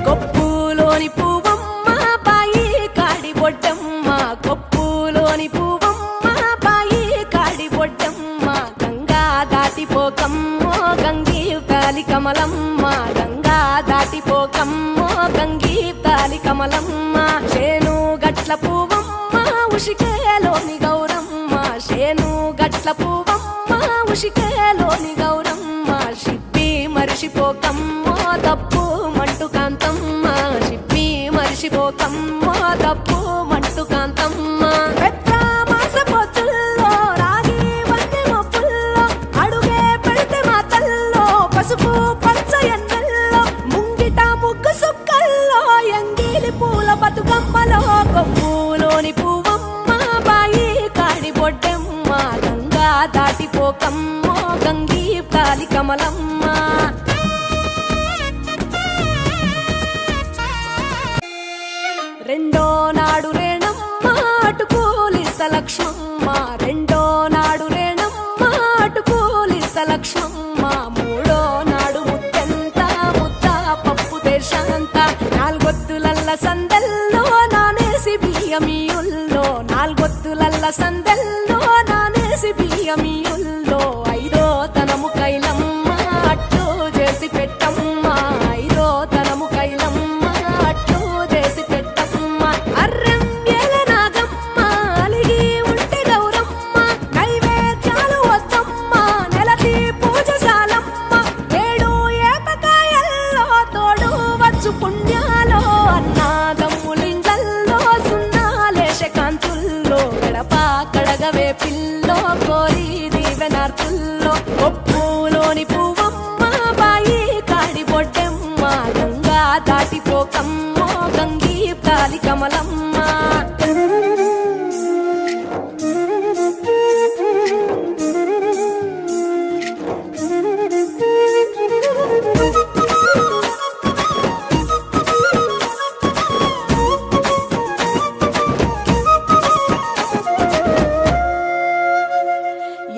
కొప్పులోని పువ్వమ్మ బాయి కాడి బొడ్డమ్మ కొప్పులోని పువ్వమ్మ బాయి కాడి బొడ్డమ్మ గంగా దాటిపోకమ్మో గంగీ తాలి కమలమ్మ గంగా దాటిపోకమ్మో గంగీ తాలి కమలమ్మ శేను గట్ల పువ్వమ్మ ఉషికేలోని గౌరమ్మ శేను గట్ల పువ్వమ్మ ఉషికేలోని గౌరమ్మ షిప్పి మరిషిపోకమ్మో తప్పు మంటు కాంతమ్మ షిప్పి మరిషిపోకమ్మో తప్పు మంటు కాంతమ్మ పెద్ద మాస పొత్తుల్లో రాగి వంటి మొప్పుల్లో అడుగే పెడితే మా తల్లో పసుపు పచ్చ ఎన్నెల్లో ముంగిట ముగ్గు సుక్కల్లో ఎంగిలి పూల బతుకమ్మలో కొప్పులోని పువ్వమ్మ బాయి కాడి బొడ్డమ్మ గంగా దాటిపోకమ్మో గంగీ తాలి కమలమ్మ రెండో నాడు రేణమ్మ అటుకూలిస్త లక్ష్మమ్మ రెండో నాడు రేణమ్మ అటుకూలిస్త లక్ష్మమ్మ మూడో నాడు ముద్దెంత ముద్ద పప్పు దేశంత నాలుగొత్తులల్ల సందెల్లో నానేసి బియ్యమియుల్లో నాలుగొత్తులల్ల సందెల్లో నానేసి బియ్యమియుల్లో ఐదో తనము కైలమ్మ అట్టు చేసి పెట్టమ్మ ఐదో తనము కైలమ్మ అట్టు చేసి పెట్టమ్మ అర్రం ఏలనాగమ్మ అలిగి ఉంటే గౌరమ్మ నైవేద్యాలు వద్దమ్మ నెలతి పూజశాలమ్మ ఏడు ఏపకాయల్లో తోడు వచ్చు పుణ్యాలో అన్నాదమ్ములింగల్లో సున్నాలేశ కాంతుల్లో గడప కడగవే పిల్లో కోరి దీవెనార్తుల్లో కొప్పులోని పువ్వమ్మ బాయి కాడి బొడ్డమ్మ గంగా దాటిపోకమ్మో గంగీ తాలి కమలమ్మ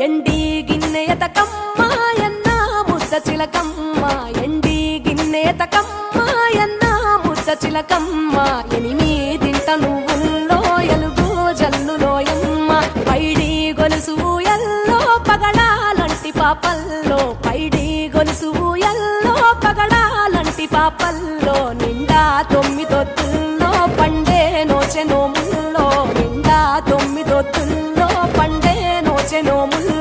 ఎండి గిన్నెయతకమ్మ ఎన్న ముద్ద చిలకమ్మ ఎండి గిన్నెయతకమ్మ ఎన్న ముద్ద చిలకమ్మ ఎనిమిదింట నువ్వుల్లో ఎలుగు జల్లులోయమ్మ పైడి గొలుసు ఎల్లో పగడాలంటి పాపల్లో పైడి గొలుసు ఎల్లో పగడాలంటి పాపల్లో నిండా తొమ్మిదొత్తుల్లో పండే నోచె నోముల్లో నిండా తొమ్మిదొత్తుల్లో పండే నోచె నోముల్లో